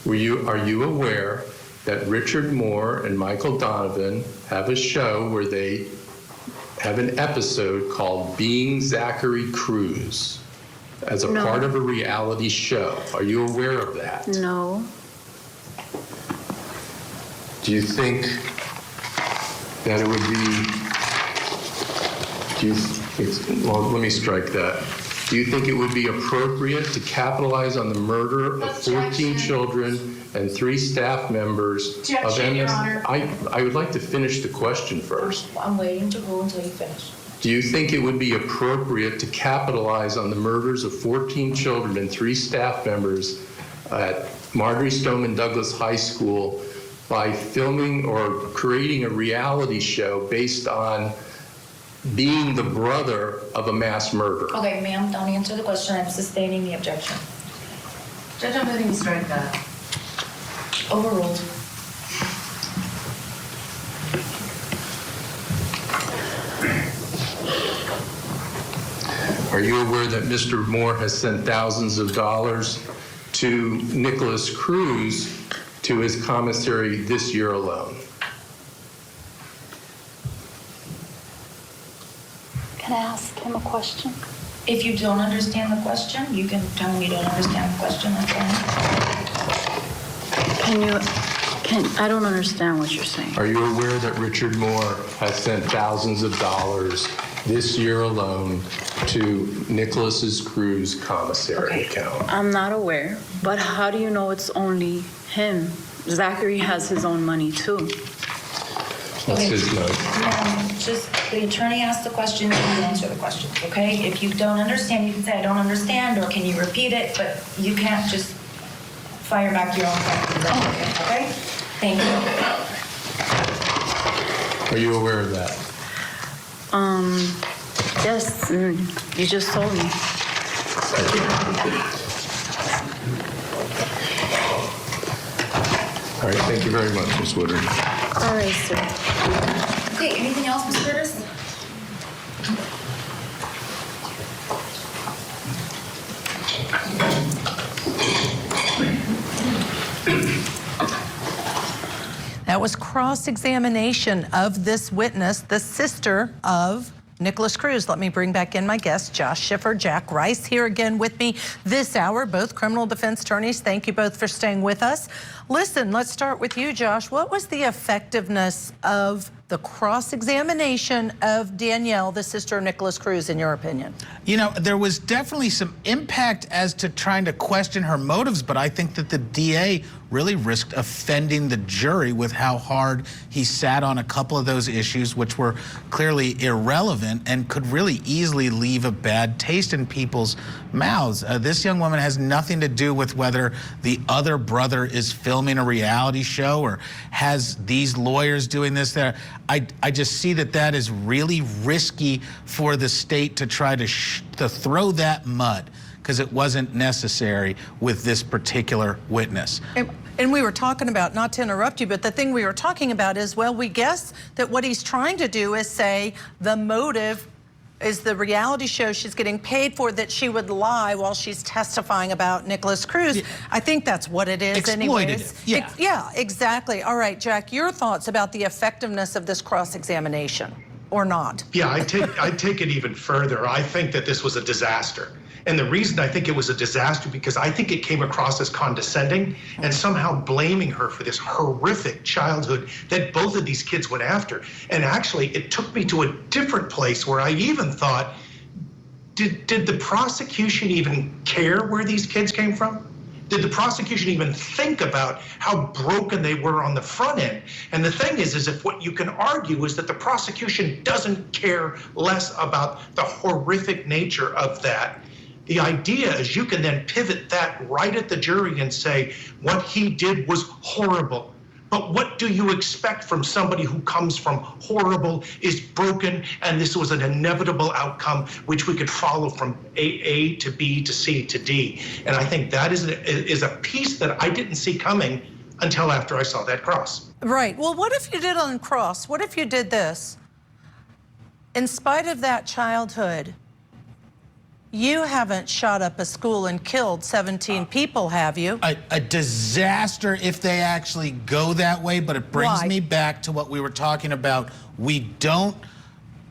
Are you aware that Richard Moore and Michael Donovan have a show where they have an episode called Being Zachary Cruz as a part of a reality show? Are you aware of that? No. Do you think that it would be, well, let me strike that. Do you think it would be appropriate to capitalize on the murder of 14 children and 3 staff members of Objection, Your MS? Honor. I would like to finish the question first. I'm waiting to rule until you finish. Do you think it would be appropriate to capitalize on the murders of 14 children and 3 staff members at Marjorie Stoneman Douglas High School by filming or creating a reality show based on being the brother of a mass murderer? Okay, ma'am, don't answer the question. I'm sustaining the objection. Judge, I'm moving to strike that. Overruled. Are you aware that Mr. Moore has sent thousands of dollars to Nikolas Cruz to his commissary this year alone? Can I ask him a question? If you don't understand the question, you can tell me you don't understand the question. That's fine. I don't understand what you're saying. Are you aware that Richard Moore has sent thousands of dollars this year alone to Nikolas Cruz commissary account? I'm not aware, but how do you know it's only him? Zachary has his own money too. That's his note. Just the attorney asked the question, and you answer the question, okay? If you don't understand, you can say, I don't understand, or can you repeat it? But you can't just fire back your own questions, okay? Thank you. Are you aware of that? Yes, you just told me. All right, thank you very much, Ms. Woodward. All right, sir. Okay, anything else, Ms. Curtis? That was cross-examination of this witness, the sister of Nikolas Cruz. Let me bring back in my guests, Josh Schiffer, Jack Rice, here again with me this hour, both criminal defense attorneys. Thank you both for staying with us. Listen, let's start with you, Josh. What was the effectiveness of the cross-examination of Danielle, the sister of Nikolas Cruz, in your opinion? You know, there was definitely some impact as to trying to question her motives, but I think that the DA really risked offending the jury with how hard he sat on a couple of those issues, which were clearly irrelevant and could really easily leave a bad taste in people's mouths. This young woman has nothing to do with whether the other brother is filming a reality show or has these lawyers doing this there. I just see that that is really risky for the state to try to throw that mud, because it wasn't necessary with this particular witness. And we were talking about, not to interrupt you, but the thing we were talking about is, well, we guess that what he's trying to do is say the motive is the reality show she's getting paid for, that she would lie while she's testifying about Nikolas Cruz. Yeah. I think that's what it is anyways. Yeah. Yeah, exactly. All right, Jack, your thoughts about the effectiveness of this cross-examination, or not? Yeah, I take it even further. I think that this was a disaster. And the reason I think it was a disaster, because I think it came across as condescending and somehow blaming her for this horrific childhood that both of these kids went after. And actually, it took me to a different place where I even thought, did the prosecution even care where these kids came from? Did the prosecution even think about how broken they were on the front end? And the thing is if what you can argue is that the prosecution doesn't care less about the horrific nature of that, the idea is you can then pivot that right at the jury and say, what he did was horrible. But what do you expect from somebody who comes from horrible, is broken, and this was an inevitable outcome which we could follow from A to B to C to D. And I think that is a piece that I didn't see coming until after I saw that cross. Right. Well, what if you did on cross? What if you did this? In spite of that childhood, you haven't shot up a school and killed 17 people, have you? A disaster if they actually go that way, but it brings Why? me back to what we were talking about. We don't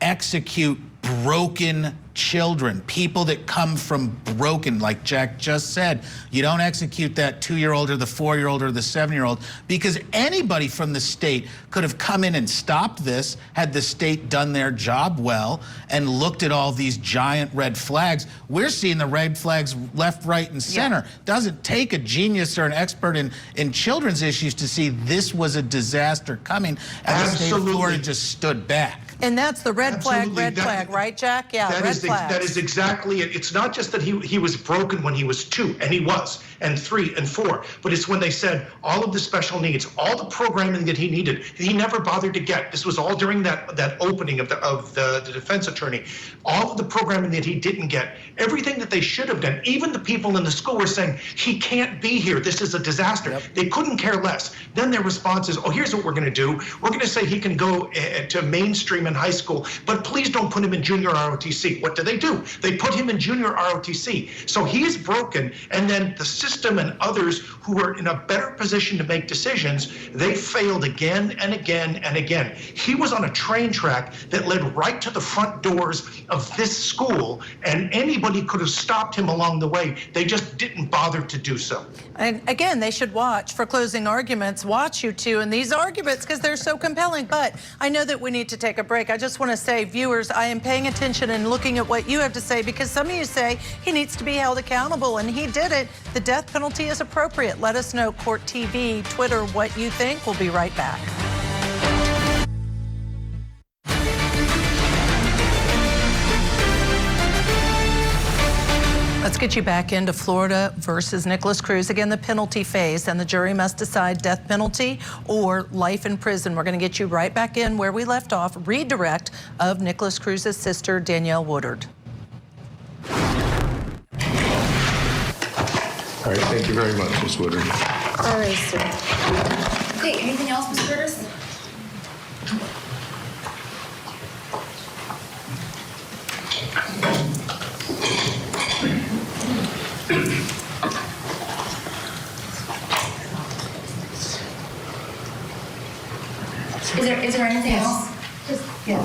execute broken children, people that come from broken, like Jack just said. You don't execute that 2-year-old or the 4-year-old or the 7-year-old, because anybody from the state could have come in and stopped this had the state done their job well and looked at all these giant red flags. We're seeing the red flags left, right, and center. Yeah. Doesn't take a genius or an expert in children's issues to see this was a disaster coming, and the state of Florida just stood back. And that's the red flag, Absolutely. flag, right, Jack? Yeah, red flag. That is exactly it. It's not just that he was broken when he was 2, and he was, and 3 and 4, but it's when they said all of the special needs, all the programming that he needed, he never bothered to get. This was all during that opening of the defense attorney. All of the programming that he didn't get, everything that they should have done, even the people in the school were saying, he can't be here. This is a disaster. Yep. They couldn't care less. Then their response is, oh, here's what we're going to do. We're going to say he can go to mainstream in high school, but please don't put him in junior ROTC. What do? They put him in junior ROTC. So he is broken, and then the system and others who are in a better position to make decisions, they failed again and again and again. He was on a train track that led right to the front doors of this school, and anybody could have stopped him along the way. They just didn't bother to do so. And again, they should watch for closing arguments, watch you two in these arguments because they're so compelling. But I know that we need to take a break. I just want to say, viewers, I am paying attention and looking at what you have to say, because some of you say he needs to be held accountable, and he did it. The death penalty is appropriate. Let us know, Court TV, Twitter, what you think. We'll be right back. Let's get you back into Florida versus Nikolas Cruz. Again, the penalty phase, and the jury must decide death penalty or life in prison. We're going to get you right back in where we left off, redirect of Nikolas Cruz's sister, Danielle Woodward. All right, thank you very much, Ms. Woodward. All right, sir. Okay, anything else, Ms. Curtis? Is there anything else? Yeah.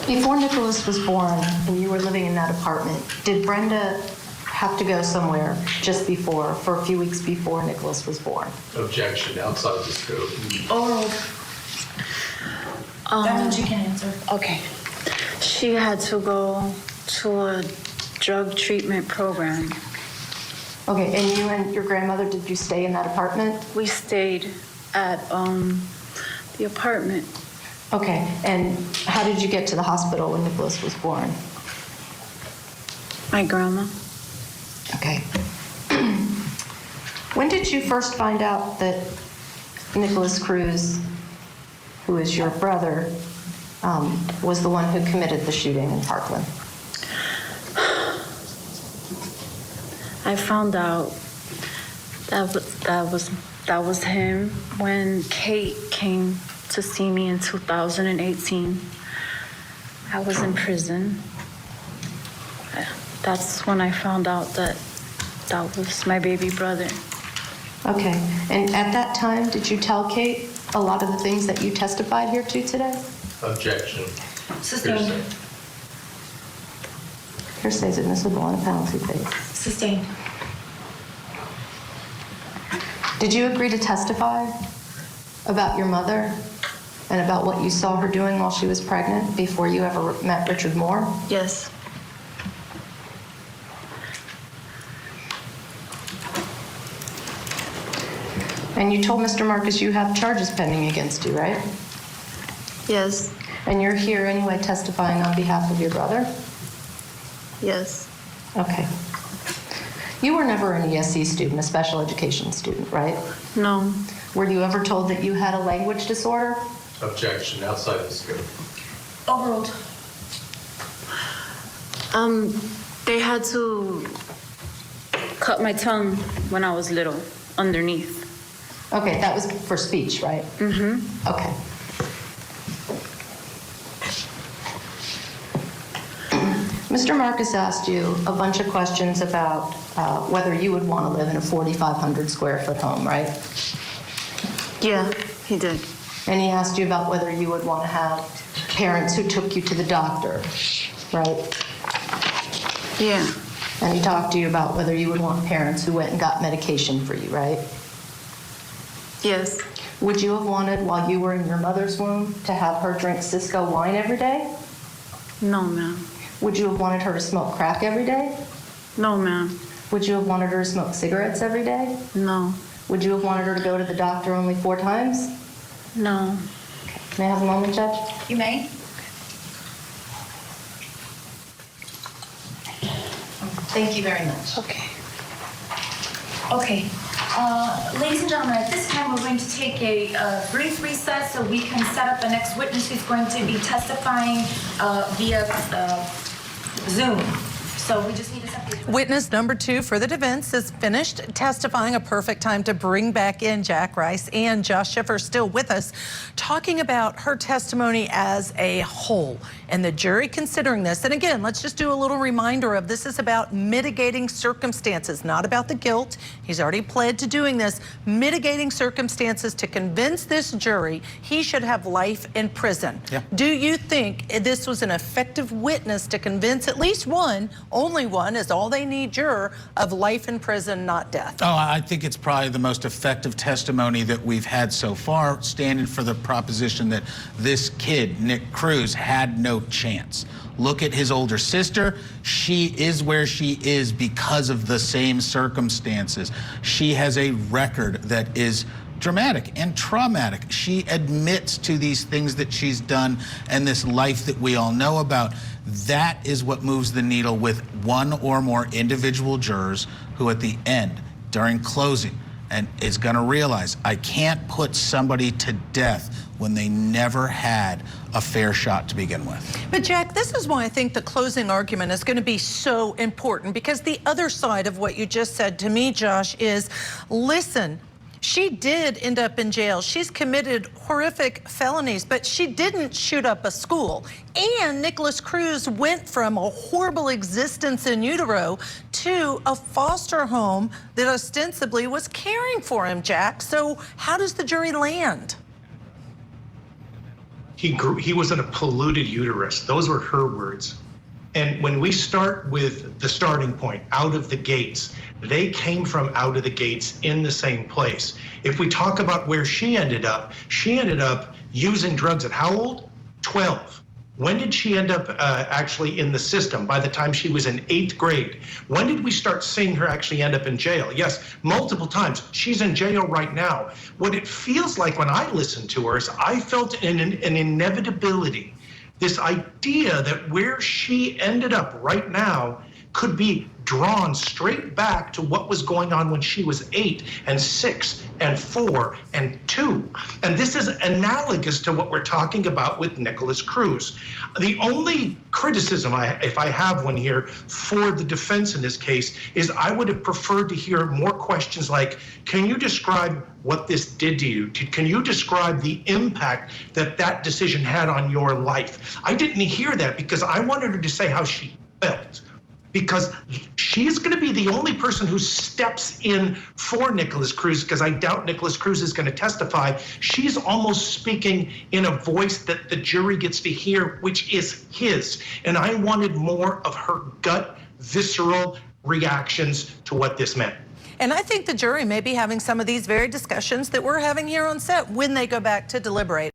Before Nikolas was born and you were living in that apartment, did Brenda have to go somewhere just before, for a few weeks before Nikolas was born? Objection, outside the scope. Oh. That one you can answer. Okay. She had to go to a drug treatment program. Okay, and you and your grandmother, did you stay in that apartment? We stayed at the apartment. Okay, and how did you get to the hospital when Nikolas was born? My grandma. Okay. When did you first find out that Nikolas Cruz, who is your brother, was the one who committed the shooting in Parkland? I found out that was him when Kate came to see me in 2018. I was in prison. That's when I found out that was my baby brother. Okay, and at that time, did you tell Kate a lot of the things that you testified here to today? Objection. Sustained. Hearsay is admissible on a penalty phase. Sustained. Did you agree to testify about your mother and about what you saw her doing while she was pregnant before you ever met Richard Moore? Yes. And you told Mr. Marcus you have charges pending against you, right? Yes. And you're here anyway testifying on behalf of your brother? Yes. Okay. You were never an ESC student, a special education student, right? No. Were you ever told that you had a language disorder? Objection, outside the scope. Overruled. They had to cut my tongue when I was little, underneath. Okay, that was for speech, right? Mm-hmm. Okay. Mr. Marcus asked you a bunch of questions about whether you would want to live in a 4,500 square foot home, right? Yeah, he did. And he asked you about whether you would want to have parents who took you to the doctor, right? Yeah. And he talked to you about whether you would want parents who went and got medication for you, right? Yes. Would you have wanted, while you were in your mother's womb, to have her drink Cisco wine every day? No, ma'am. Would you have wanted her to smoke crack every day? No, ma'am. Would you have wanted her to smoke cigarettes every day? No. Would you have wanted her to go to the doctor only 4 times? No. Okay. May I have a moment, Judge? You may. Thank you very much. Okay. Okay. Ladies and gentlemen, at this time, we're going to take a brief recess so we can set up the next witness who's going to be testifying via Zoom. So we just need to set the... Witness number 2 for the defense is finished testifying. A perfect time to bring back in Jack Rice and Josh Schiffer, still with us, talking about her testimony as a whole. And the jury considering this. And again, let's just do a little reminder of this is about mitigating circumstances, not about the guilt. He's already pled to doing this. Mitigating circumstances to convince this jury he should have life in prison. Yeah. Do you think this was an effective witness to convince at least one, only one, is all they need, juror, of life in prison, not death? Oh, I think it's probably the most effective testimony that we've had so far, standing for the proposition that this kid, Nick Cruz, had no chance. Look at his older sister. She is where she is because of the same circumstances. She has a record that is dramatic and traumatic. She admits to these things that she's done and this life that we all know about. That is what moves the needle with one or more individual jurors who at the end, during closing, and is going to realize, I can't put somebody to death when they never had a fair shot to begin with. But Jack, this is why I think the closing argument is going to be so important, because the other side of what you just said to me, Josh, is, listen, she did end up in jail. She's committed horrific felonies, but she didn't shoot up a school. And Nikolas Cruz went from a horrible existence in utero to a foster home that ostensibly was caring for him, Jack. So how does the jury land? He was in a polluted uterus. Those were her words. And when we start with the starting point, out of the gates, they came from out of the gates in the same place. If we talk about where she ended up using drugs at how old? 12. When did she end up actually in the system? By the time she was in 8th grade. When did we start seeing her actually end up in jail? Yes, multiple times. She's in jail right now. What it feels like when I listen to her is I felt an inevitability. This idea that where she ended up right now could be drawn straight back to what was going on when she was 8 and 6 and 4 and 2. And this is analogous to what we're talking about with Nikolas Cruz. The only criticism, if I have one here, for the defense in this case is I would have preferred to hear more questions like, can you describe what this did to you? Can you describe the impact that that decision had on your life? I didn't hear that because I wanted her to say how she felt. Because she's going to be the only person who steps in for Nikolas Cruz, because I doubt Nikolas Cruz is going to testify. She's almost speaking in a voice that the jury gets to hear, which is his. And I wanted more of her gut, visceral reactions to what this meant. And I think the jury may be having some of these very discussions that we're having here on set when they go back to deliberate.